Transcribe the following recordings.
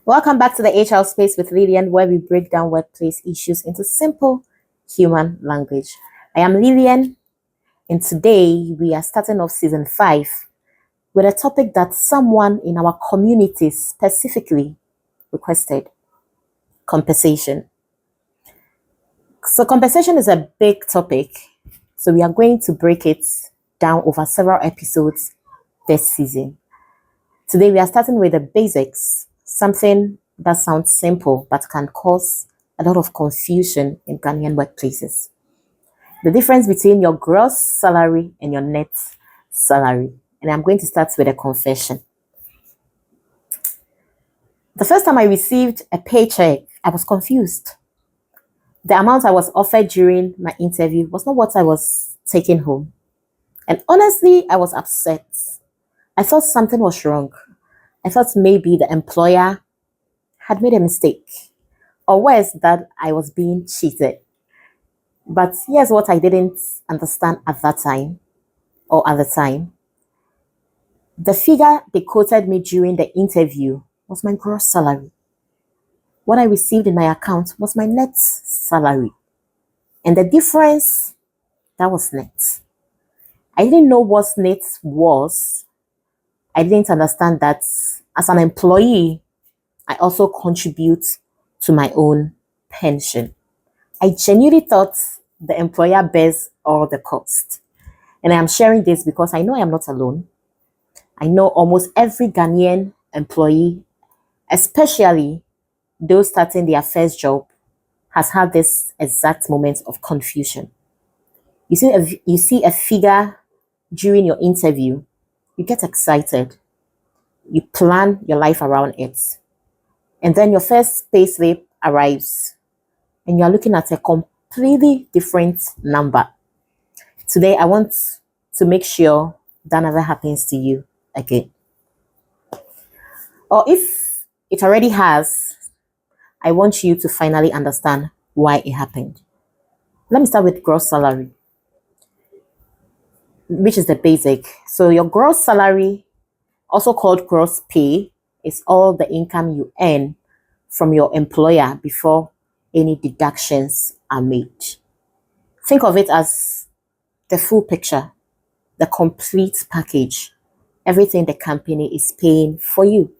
Welcome back to the HR space with Lilian, where we break down workplace issues into simple human language. I am Lilian, and today we are starting off season 5 with a topic that someone in our community specifically requested: compensation. So, compensation is a big topic, so we are going to break it down over several episodes this season. Today, we are starting with the basics, something that sounds simple but can cause a lot of confusion in Ghanaian workplaces. The difference between your gross salary and your net salary. And I'm going to start with a confession. The first time I received a paycheck, I was confused. The amount I was offered during my interview was not what I was taking home. And honestly, I was upset. I thought something was wrong. I thought maybe the employer had made a mistake, or worse, that I was being cheated. But here's what I didn't understand at that time, or at the time. The figure they quoted me during the interview was my gross salary. What I received in my account was my net salary. And the difference, that was net. I didn't know what net was. I didn't understand that as an employee, I also contribute to my own pension. I genuinely thought the employer bears all the cost. And I am sharing this because I know I am not alone. I know almost every Ghanaian employee, especially those starting their first job, has had this exact moment of confusion. You see a figure during your interview, you get excited, you plan your life around it, and then your first payslip arrives, and you are looking at a completely different number. Today, I want to make sure that never happens to you again. Or if it already has, I want you to finally understand why it happened. Let me start with gross salary, which is the basic. So your gross salary, also called gross pay, is all the income you earn from your employer before any deductions are made. Think of it as the full picture, the complete package, everything the company is paying for you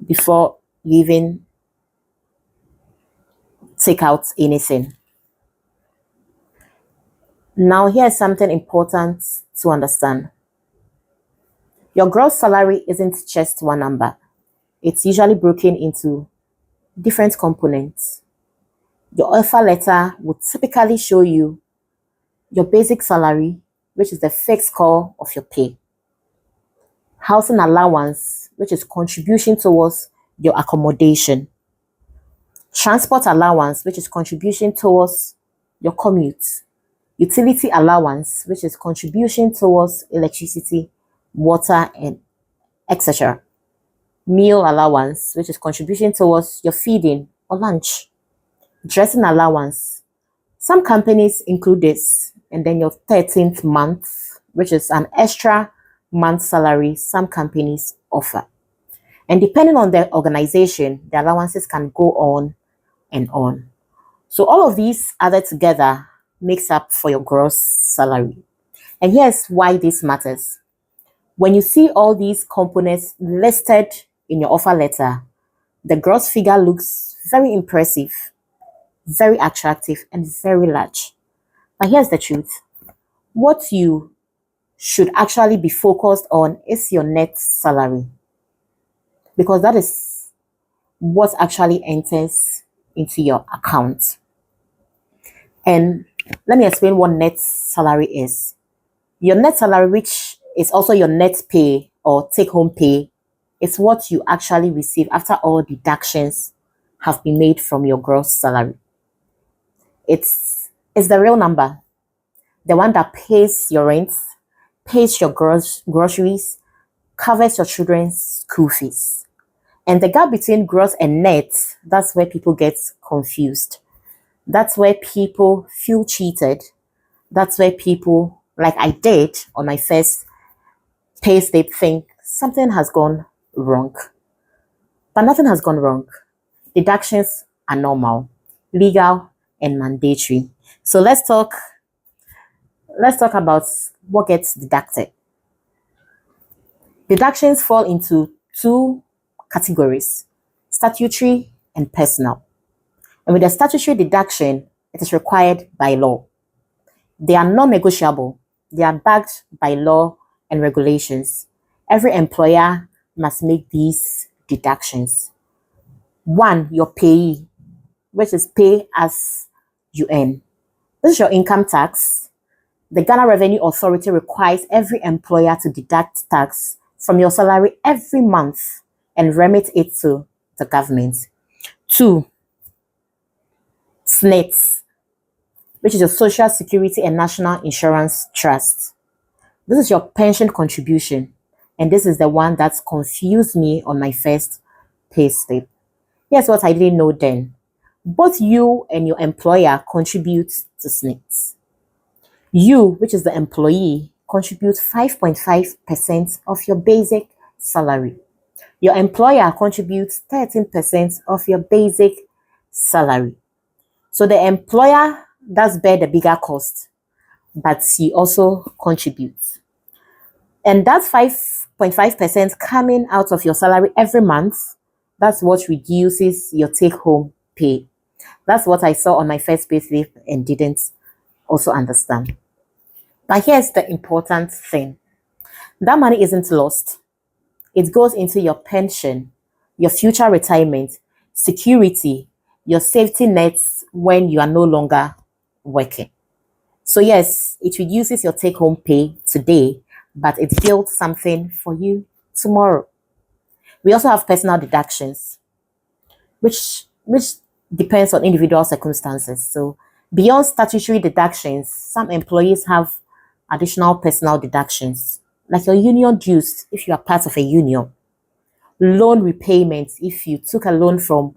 before you even take out anything. Now, here's something important to understand. Your gross salary isn't just one number. It's usually broken into different components. Your offer letter would typically show you your basic salary, which is the fixed core of your pay. Housing allowance, which is contribution towards your accommodation. Transport allowance, which is contribution towards your commute. Utility allowance, which is contribution towards electricity, water, and etc. Meal allowance, which is contribution towards your feeding or lunch. Dressing allowance. Some companies include this, and then your 13th month, which is an extra month salary some companies offer. And depending on the organization, the allowances can go on and on. So all of these added together makes up for your gross salary. And here's why this matters. When you see all these components listed in your offer letter, the gross figure looks very impressive, very attractive, and very large. But here's the truth. What you should actually be focused on is your net salary, because that is what actually enters into your account. And let me explain what net salary is. Your net salary, which is also your net pay or take-home pay, is what you actually receive after all deductions have been made from your gross salary. It's the real number, the one that pays your rent, pays your groceries, covers your children's school fees. And the gap between gross and net, that's where people get confused. That's where people feel cheated. That's where people, like I did on my first pay slip, think something has gone wrong. But nothing has gone wrong. Deductions are normal, legal, and mandatory. So let's talk about what gets deducted. Deductions fall into two categories: statutory and personal. And with the statutory deduction, it is required by law. They are non-negotiable. They are backed by law and regulations. Every employer must make these deductions. One, your payee, which is pay as you earn. This is your income tax. The Ghana Revenue Authority requires every employer to deduct tax from your salary every month and remit it to the government. Two, SSNIT, which is your Social Security and National Insurance Trust. This is your pension contribution, and this is the one that's confused me on my first payslip. Here's what I didn't know then. Both you and your employer contribute to SSNIT. You, which is the employee, contribute 5.5% of your basic salary. Your employer contributes 13% of your basic salary. So the employer does bear the bigger cost, but he also contributes. And that 5.5% coming out of your salary every month, that's what reduces your take-home pay. That's what I saw on my first payslip and didn't also understand. But here's the important thing. That money isn't lost. It goes into your pension, your future retirement, security, your safety nets when you are no longer working. So yes, it reduces your take-home pay today, but it builds something for you tomorrow. We also have personal deductions, which depends on individual circumstances. So beyond statutory deductions, some employees have additional personal deductions, like your union dues if you are part of a union, loan repayments if you took a loan from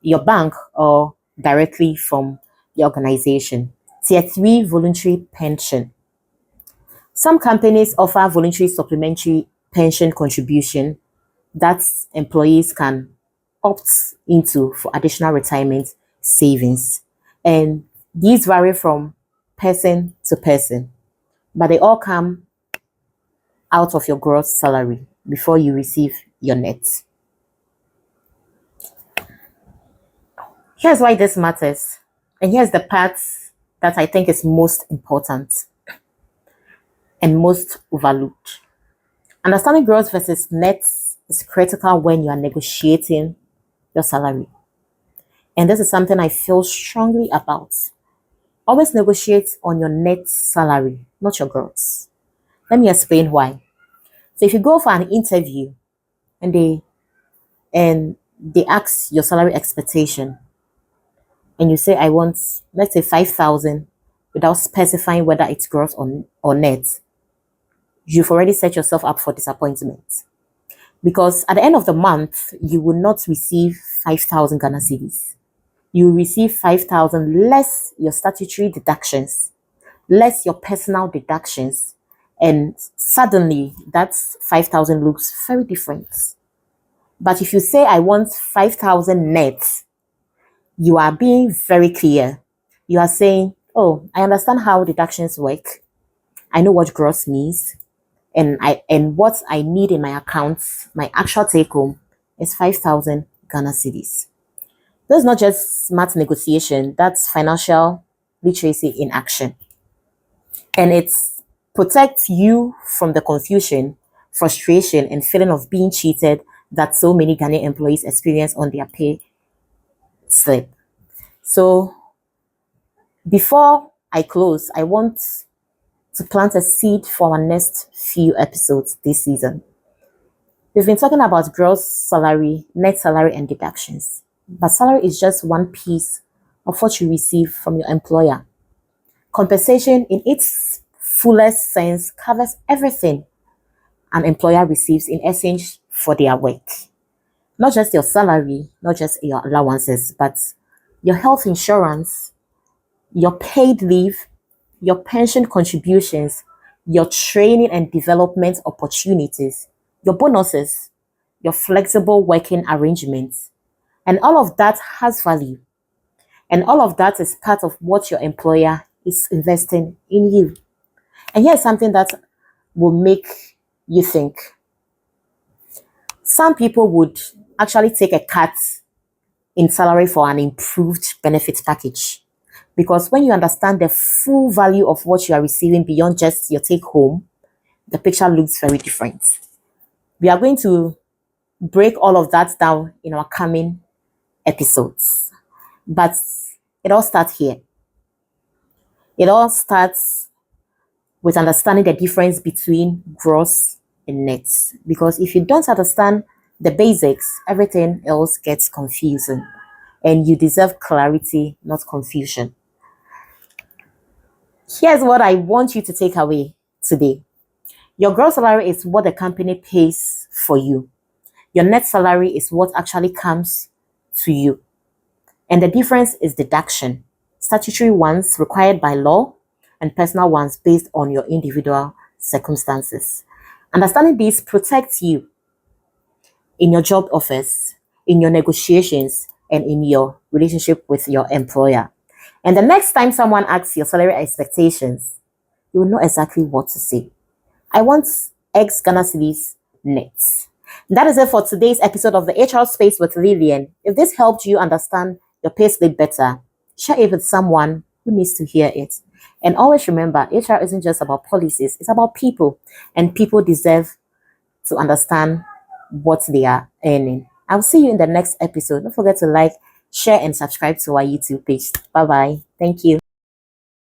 your bank or directly from the organization, Tier 3 voluntary pension. Some companies offer voluntary supplementary pension contribution that employees can opt into for additional retirement savings. And these vary from person to person, but they all come out of your gross salary before you receive your net. Here's why this matters. And here's the part that I think is most important and most overlooked. Understanding gross versus net is critical when you are negotiating your salary. And this is something I feel strongly about. Always negotiate on your net salary, not your gross. Let me explain why. So if you go for an interview and they ask your salary expectation and you say, I want, let's say 5,000 without specifying whether it's gross or net, you've already set yourself up for disappointment. Because at the end of the month, you will not receive 5,000 Ghana cedis. You will receive 5,000 less your statutory deductions, less your personal deductions, and suddenly that 5,000 looks very different. But if you say, I want 5,000 net, you are being very clear. You are saying, oh, I understand how deductions work. I know what gross means. And what I need in my accounts, my actual take home is 5,000 Ghana cedis. That's not just smart negotiation, that's financial literacy in action. And it protects you from the confusion, frustration, and feeling of being cheated that so many Ghanaian employees experience on their pay slip. So before I close, I want to plant a seed for our next few episodes this season. We've been talking about gross salary, net salary, and deductions. But salary is just one piece of what you receive from your employer. Compensation in its fullest sense covers everything an employer receives in exchange for their work. Not just your salary, not just your allowances, but your health insurance, your paid leave, your pension contributions, your training and development opportunities, your bonuses, your flexible working arrangements. And all of that has value. And all of that is part of what your employer is investing in you. And here's something that will make you think. Some people would actually take a cut in salary for an improved benefit package. Because when you understand the full value of what you are receiving beyond just your take home, the picture looks very different. We are going to break all of that down in our coming episodes. But it all starts here. It all starts with understanding the difference between gross and net. Because if you don't understand the basics, everything else gets confusing. And you deserve clarity, not confusion. Here's what I want you to take away today. Your gross salary is what the company pays for you. Your net salary is what actually comes to you. And the difference is deduction. Statutory ones required by law and personal ones based on your individual circumstances. Understanding this protects you in your job offers, in your negotiations, and in your relationship with your employer. And the next time someone asks your salary expectations, you will know exactly what to say. I want X Ghana cedis net. That is it for today's episode of the HR Space with Lilian. If this helped you understand your payslip better, share it with someone who needs to hear it. And always remember, HR isn't just about policies, it's about people. And people deserve to understand what they are earning. I'll see you in the next episode. Don't forget to like, share, and subscribe to our YouTube page. Bye-bye. Thank you.